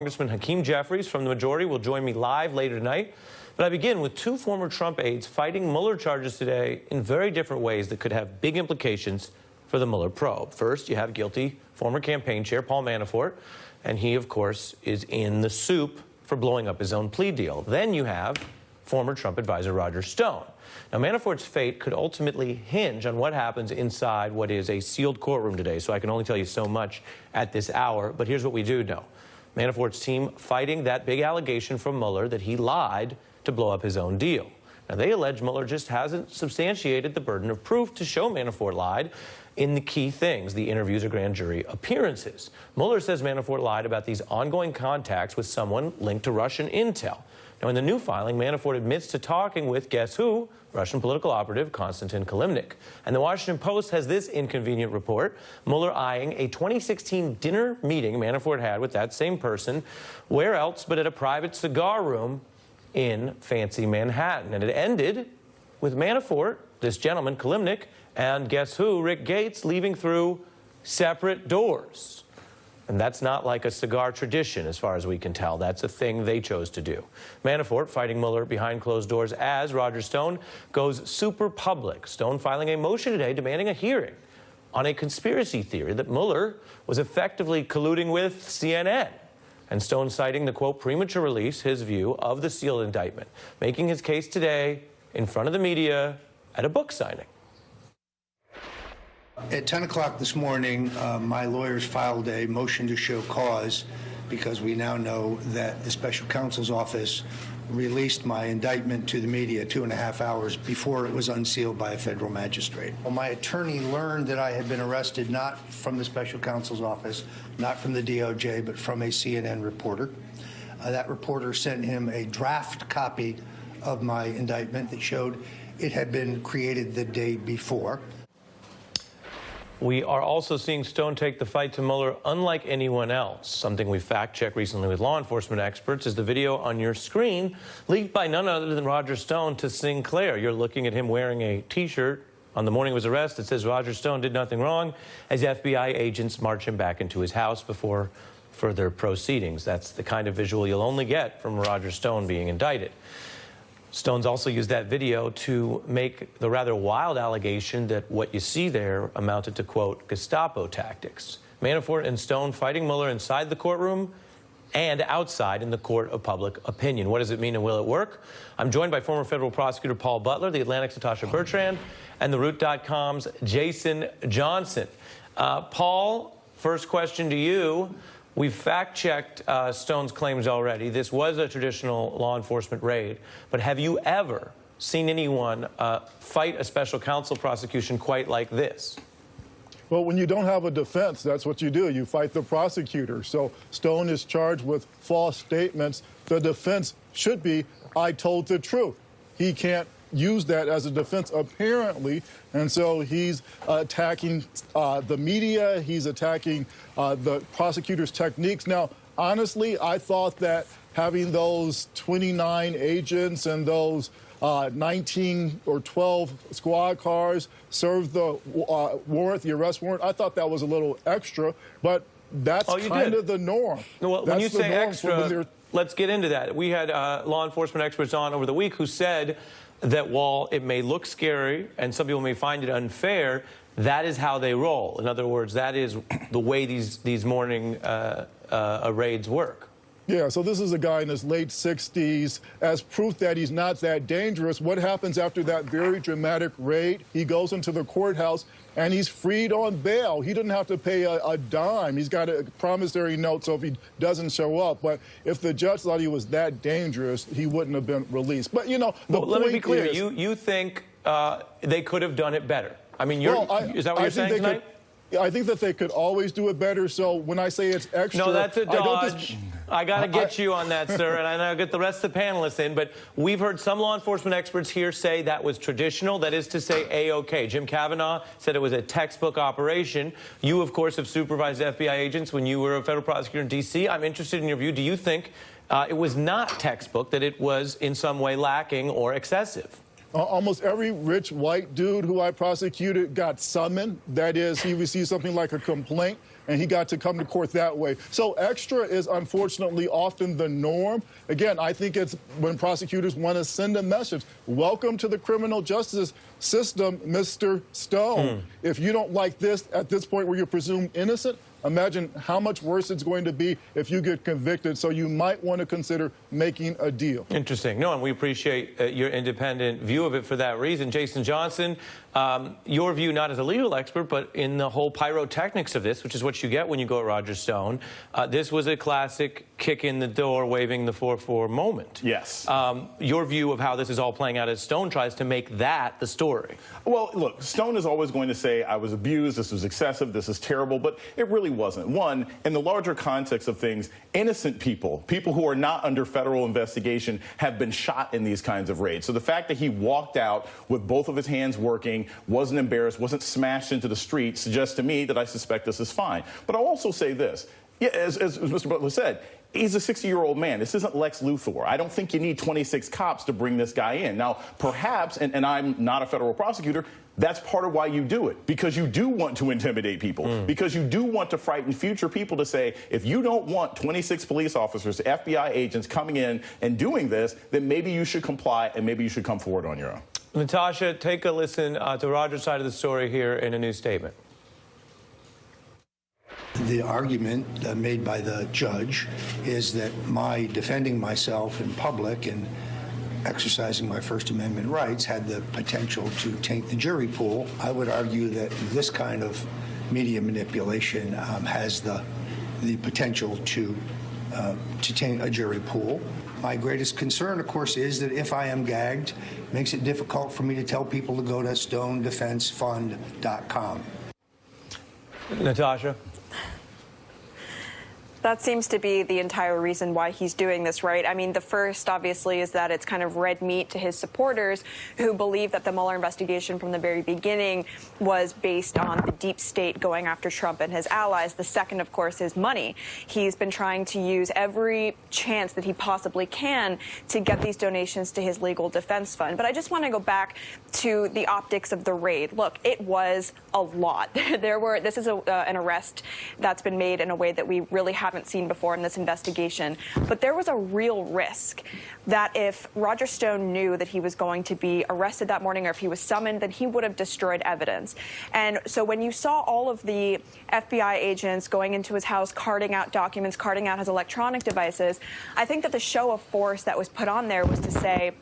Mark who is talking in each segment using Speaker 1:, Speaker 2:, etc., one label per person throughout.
Speaker 1: Congressman Hakeem Jeffries from the majority will join me live later tonight. But I begin with two former Trump aides fighting Mueller charges today in very different ways that could have big implications for the Mueller probe. First, you have guilty former campaign chair Paul Manafort, and he, of course, is in the soup for blowing up his own plea deal. Then you have former Trump advisor Roger Stone. Now, Manafort's fate could ultimately hinge on what happens inside what is a sealed courtroom today, so I can only tell you so much at this hour, but here's what we do know. Manafort's team fighting that big allegation from Mueller that he lied to blow up his own deal. Now, they allege Mueller just hasn't substantiated the burden of proof to show Manafort lied in the key things, the interviews or grand jury appearances. Mueller says Manafort lied about these ongoing contacts with someone linked to Russian intel. Now, in the new filing, Manafort admits to talking with, guess who? Russian political operative Konstantin Kilimnik. And the Washington Post has this inconvenient report. Mueller eyeing a 2016 dinner meeting Manafort had with that same person. Where else but at a private cigar room in fancy Manhattan. And it ended with Manafort, this gentleman, Kilimnik, and guess who? Rick Gates, leaving through separate doors. And that's not like a cigar tradition, as far as we can tell. That's a thing they chose to do. Manafort fighting Mueller behind closed doors as Roger Stone goes super public. Stone filing a motion today demanding a hearing on a conspiracy theory that Mueller was effectively colluding with CNN. And Stone citing the, quote, premature release, his view, of the sealed indictment, making his case today in front of the media at a book signing.
Speaker 2: At 10 o'clock this morning, my lawyers filed a motion to show cause because we now know that the special counsel's office released my indictment to the media 2.5 hours before it was unsealed by a federal magistrate. Well, my attorney learned that I had been arrested not from the special counsel's office, not from the DOJ, but from a CNN reporter. That reporter sent him a draft copy of my indictment that showed it had been created the day before.
Speaker 1: We are also seeing Stone take the fight to Mueller unlike anyone else. Something we fact-checked recently with law enforcement experts is the video on your screen leaked by none other than Roger Stone to Sinclair. You're looking at him wearing a T-shirt on the morning of his arrest that says Roger Stone did nothing wrong as FBI agents march him back into his house before further proceedings. That's the kind of visual you'll only get from Roger Stone being indicted. Stone's also used that video to make the rather wild allegation that what you see there amounted to, quote, Gestapo tactics. Manafort and Stone fighting Mueller inside the courtroom and outside in the court of public opinion. What does it mean and will it work? I'm joined by former federal prosecutor Paul Butler, the Atlantic's Natasha Bertrand, and the Root.com's Jason Johnson. Paul, first question to you. We've fact-checked Stone's claims already. This was a traditional law enforcement raid. But have you ever seen anyone fight a special counsel prosecution quite like this?
Speaker 3: Well, when you don't have a defense, that's what you do. You fight the prosecutor. So Stone is charged with false statements. The defense should be, I told the truth. He can't use that as a defense, apparently, and so he's attacking the media, he's attacking the prosecutor's techniques. Now, honestly, I thought that having those 29 agents and those 19 or 12 squad cars serve the warrant, the arrest warrant, I thought that was a little extra, but that's kind of the norm.
Speaker 1: Well, when you say extra, let's get into that. We had law enforcement experts on over the week who said that while it may look scary and some people may find it unfair, that is how they roll. In other words, that is the way these morning raids work.
Speaker 3: Yeah, so this is a guy in his late 60s. As proof that he's not that dangerous, what happens after that very dramatic raid? He goes into the courthouse and he's freed on bail. He doesn't have to pay a dime. He's got a promissory note, so if he doesn't show up. But if the judge thought he was that dangerous, he wouldn't have been released. But, you know,
Speaker 1: let me be clear. You think they could have done it better? I mean, is that what you're saying tonight?
Speaker 3: I think that they could always do it better. So when I say it's extra...
Speaker 1: No, that's a dodge. I got to get you on that, sir, and I'll get the rest of the panelists in. But we've heard some law enforcement experts here say that was traditional. That is to say, A-OK. Jim Kavanaugh said it was a textbook operation. You, of course, have supervised FBI agents when you were a federal prosecutor in D.C. I'm interested in your view. Do you think it was not textbook, that it was in some way lacking or excessive?
Speaker 3: Almost every rich white dude who I prosecuted got summoned. That is, he received something like a complaint. and he got to come to court that way. So extra is unfortunately often the norm. Again, I think it's when prosecutors want to send a message. Welcome to the criminal justice system, Mr. Stone. If you don't like this at this point where you're presumed innocent, imagine how much worse it's going to be if you get convicted. So you might want to consider making a deal.
Speaker 1: Interesting. No, and we appreciate your independent view of it for that reason. Jason Johnson, your view not as a legal expert, but in the whole pyrotechnics of this, which is what you get when you go at Roger Stone. This was a classic kick in the door, waving the 4-4 moment.
Speaker 4: Yes.
Speaker 1: Your view of how this is all playing out as Stone tries to make that the story.
Speaker 4: Well, look, Stone is always going to say, I was abused, this was excessive, this is terrible, but it really wasn't. One, in the larger context of things, innocent people, people who are not under federal investigation, have been shot in these kinds of raids. So the fact that he walked out with both of his hands working, wasn't embarrassed, wasn't smashed into the street, suggests to me that I suspect this is fine. But I'll also say this. Yeah, as Mr. Butler said, he's a 60-year-old man. This isn't Lex Luthor. I don't think you need 26 cops to bring this guy in. Now, perhaps, and I'm not a federal prosecutor, that's part of why you do it, because you do want to intimidate people, because you do want to frighten future people to say, if you don't want 26 police officers, FBI agents coming in and doing this, then maybe you should comply and maybe you should come forward on your own.
Speaker 1: Natasha, take a listen to Roger's side of the story here in a new statement.
Speaker 2: The argument made by the judge is that my defending myself in public and exercising my First Amendment rights had the potential to taint the jury pool. I would argue that this kind of media manipulation has the potential to taint a jury pool. My greatest concern, of course, is that if I am gagged, it makes it difficult for me to tell people to go to stonedefensefund.com.
Speaker 1: Natasha?
Speaker 5: That seems to be the entire reason why he's doing this, right? I mean, the first, obviously, is that it's kind of red meat to his supporters who believe that the Mueller investigation from the very beginning was based on the deep state going after Trump and his allies. The second, of course, is money. He's been trying to use every chance that he possibly can to get these donations to his legal defense fund. But I just want to go back to the optics of the raid. Look, it was a lot. This is an arrest that's been made in a way that we really haven't seen before in this investigation. But there was a real risk that if Roger Stone knew that he was going to be arrested that morning or if he was summoned, then he would have destroyed evidence. And so when you saw all of the FBI agents going into his house, carting out documents, carting out his electronic devices, I think that the show of force that was put on there was to say,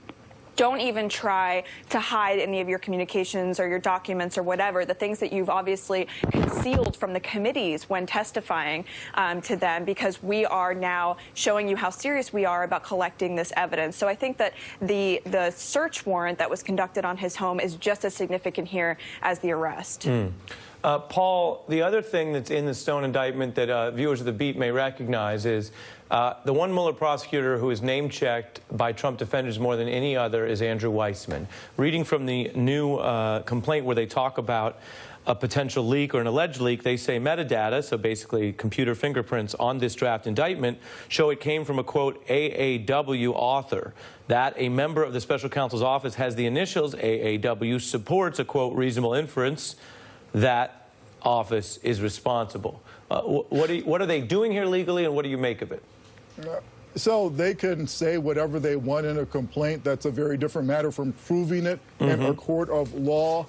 Speaker 5: don't even try to hide any of your communications or your documents or whatever, the things that you've obviously concealed from the committees when testifying to them, because we are now showing you how serious we are about collecting this evidence. So I think that the search warrant that was conducted on his home is just as significant here as the arrest.
Speaker 1: Paul, the other thing that's in the Stone indictment that viewers of The Beat may recognize is the one Mueller prosecutor who is name-checked by Trump defenders more than any other is Andrew Weissman. Reading from the new complaint where they talk about a potential leak or an alleged leak, they say metadata, so basically computer fingerprints on this draft indictment, show it came from a, quote, AAW author. That a member of the special counsel's office has the initials AAW supports a, quote, reasonable inference that office is responsible. What are they doing here legally, and what do you make of it?
Speaker 3: So they can say whatever they want in a complaint. That's a very different matter from proving it in a court of law.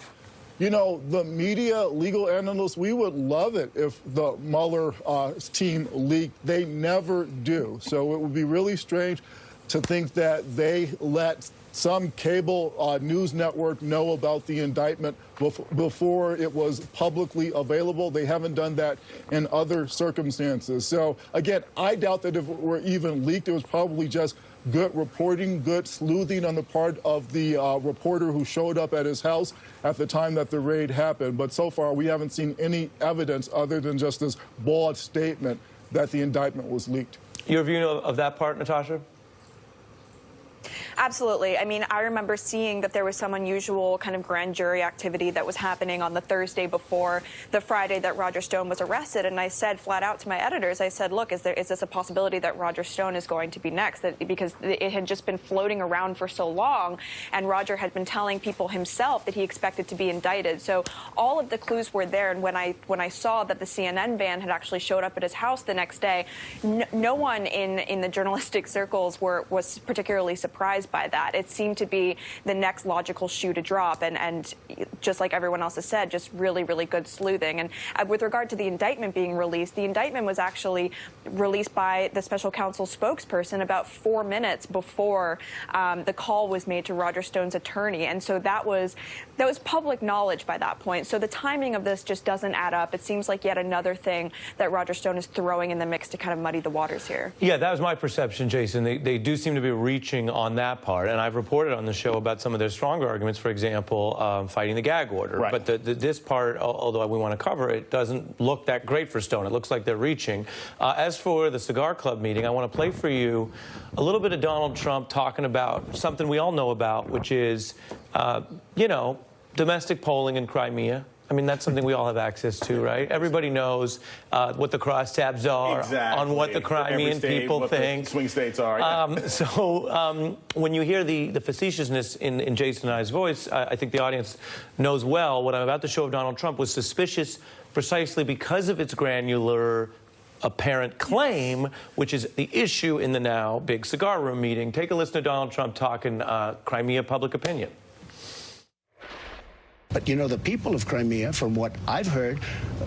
Speaker 3: You know, the media, legal analysts, we would love it if the Mueller team leaked. They never do. So it would be really strange to think that they let some cable news network know about the indictment before it was publicly available. They haven't done that in other circumstances. So, again, I doubt that if it were even leaked, it was probably just good reporting, good sleuthing on the part of the reporter who showed up at his house at the time that the raid happened. But so far, we haven't seen any evidence other than just this bald statement that the indictment was leaked.
Speaker 1: Your view of that part, Natasha?
Speaker 5: Absolutely. I mean, I remember seeing that there was some unusual kind of grand jury activity that was happening on the Thursday before the Friday that Roger Stone was arrested. And I said flat out to my editors, I said, look, is this a possibility that Roger Stone is going to be next? Because it had just been floating around for so long, and Roger had been telling people himself that he expected to be indicted. So all of the clues were there. And when I saw that the CNN van had actually showed up at his house the next day, no one in the journalistic circles was particularly surprised by that. It seemed to be the next logical shoe to drop, and just like everyone else has said, just really, really good sleuthing. And with regard to the indictment being released, the indictment was actually released by the special counsel spokesperson about 4 minutes before the call was made to Roger Stone's attorney, and so that was public knowledge by that point. So the timing of this just doesn't add up. It seems like yet another thing that Roger Stone is throwing in the mix to kind of muddy the waters here.
Speaker 1: Yeah, that was my perception, Jason. They do seem to be reaching on that part, and I've reported on the show about some of their stronger arguments, for example, fighting the gag order.
Speaker 4: Right.
Speaker 1: But this part, although we want to cover it, doesn't look that great for Stone. It looks like they're reaching. As for the Cigar Club meeting, I want to play for you a little bit of Donald Trump talking about something we all know about, which is, domestic polling in Crimea. I mean, that's something we all have access to, right? Everybody knows what the crosstabs are on what the Crimean people think.
Speaker 4: The swing states are. Yeah.
Speaker 1: When you hear the facetiousness in Jason and I's voice, I think the audience knows well what I'm about to show of Donald Trump was suspicious precisely because of its granular apparent claim, which is the issue in the now big cigar room meeting. Take a listen to Donald Trump talking Crimea public opinion.
Speaker 6: But, the people of Crimea, from what I've heard,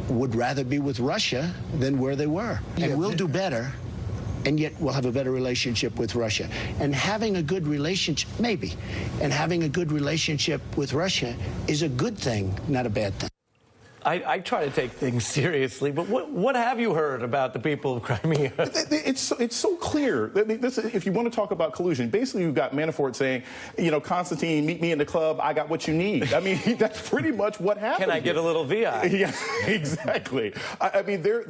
Speaker 6: would rather be with Russia than where they were. And we'll do better, and yet we'll have a better relationship with Russia. And having a good relationship, maybe, and having a good relationship with Russia is a good thing, not a bad thing.
Speaker 1: I try to take things seriously, but what have you heard about the people of Crimea?
Speaker 4: It's so clear. If you want to talk about collusion, basically you've got Manafort saying, Constantine, meet me in the club. I got what you need. I mean, that's pretty much what happened.
Speaker 1: Can I get a little VI?
Speaker 4: Yeah, exactly. I mean, there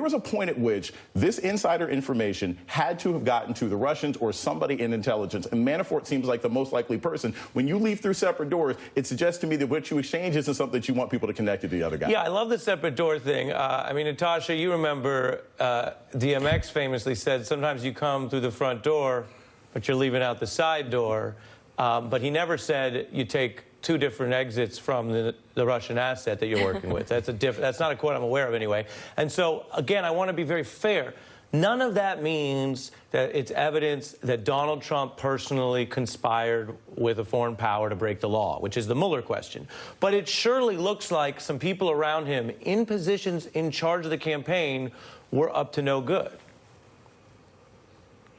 Speaker 4: was a point at which this insider information had to have gotten to the Russians or somebody in intelligence, and Manafort seems like the most likely person. When you leave through separate doors, it suggests to me that what you exchange isn't something that you want people to connect to the other guy.
Speaker 1: Yeah, I love the separate door thing. I mean, Natasha, you remember DMX famously said, sometimes you come through the front door, but you're leaving out the side door. But he never said you take two different exits from the Russian asset that you're working with. That's not a quote I'm aware of anyway. And so, again, I want to be very fair. None of that means that it's evidence that Donald Trump personally conspired with a foreign power to break the law, which is the Mueller question. But it surely looks like some people around him in positions in charge of the campaign were up to no good.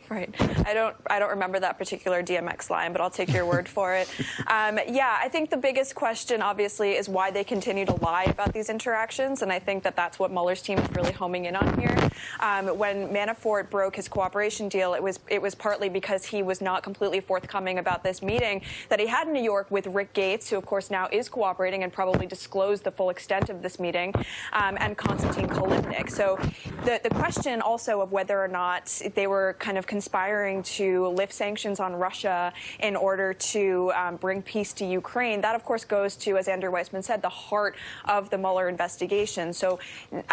Speaker 5: Right. I don't remember that particular DMX line, but I'll take your word for it. Yeah, I think the biggest question, obviously, is why they continue to lie about these interactions, and I think that that's what Mueller's team is really homing in on here. When Manafort broke his cooperation deal, it was partly because he was not completely forthcoming about this meeting that he had in New York with Rick Gates, who, of course, now is cooperating and probably disclosed the full extent of this meeting, and Konstantin Kolipnik. So the question also of whether or not they were kind of conspiring to lift sanctions on Russia in order to bring peace to Ukraine, that, of course, goes to, as Andrew Weissman said, the heart of the Mueller investigation. So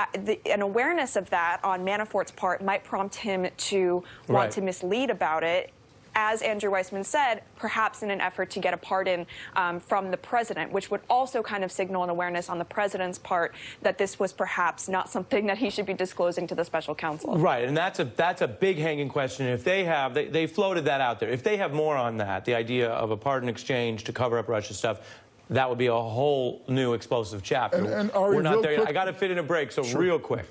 Speaker 5: an awareness of that on Manafort's part might prompt him to want to mislead about it, as Andrew Weissman said, perhaps in an effort to get a pardon from the president, which would also kind of signal an awareness on the president's part that this was perhaps not something that he should be disclosing to the special counsel.
Speaker 1: Right, and that's a big hanging question. If they floated that out there. If they have more on that, the idea of a pardon exchange to cover up Russia stuff, that would be a whole new explosive chapter.
Speaker 3: And Ari,
Speaker 1: we're not there yet.
Speaker 3: quick,
Speaker 1: I got to fit in a break, so real quick.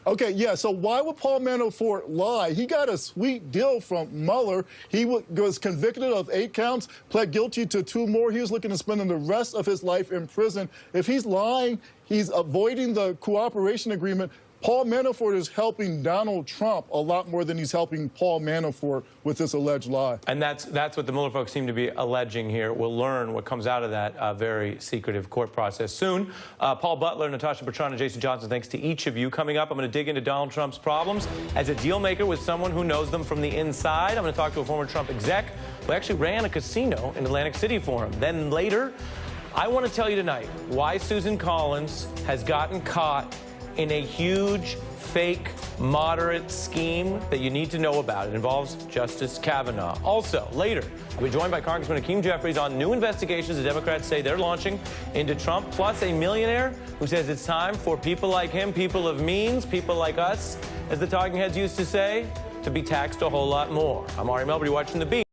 Speaker 3: Okay, yeah, so why would Paul Manafort lie? He got a sweet deal from Mueller. He was convicted of 8 counts, pled guilty to 2 more. He was looking to spend the rest of his life in prison. If he's lying, he's avoiding the cooperation agreement. Paul Manafort is helping Donald Trump a lot more than he's helping Paul Manafort with this alleged lie.
Speaker 1: And that's what the Mueller folks seem to be alleging here. We'll learn what comes out of that very secretive court process soon. Paul Butler, Natasha Bertrand, and Jason Johnson, thanks to each of you. Coming up, I'm going to dig into Donald Trump's problems as a deal maker with someone who knows them from the inside. I'm going to talk to a former Trump exec who actually ran a casino in Atlantic City for him. Then later, I want to tell you tonight why Susan Collins has gotten caught in a huge, fake, moderate scheme that you need to know about. It involves Justice Kavanaugh. Also, later, I'll be joined by Congressman Hakeem Jeffries on new investigations the Democrats say they're launching into Trump, plus a millionaire who says it's time for people like him, people of means, people like us, as the talking heads used to say, to be taxed a whole lot more. I'm Ari Melber, you're watching The Beat.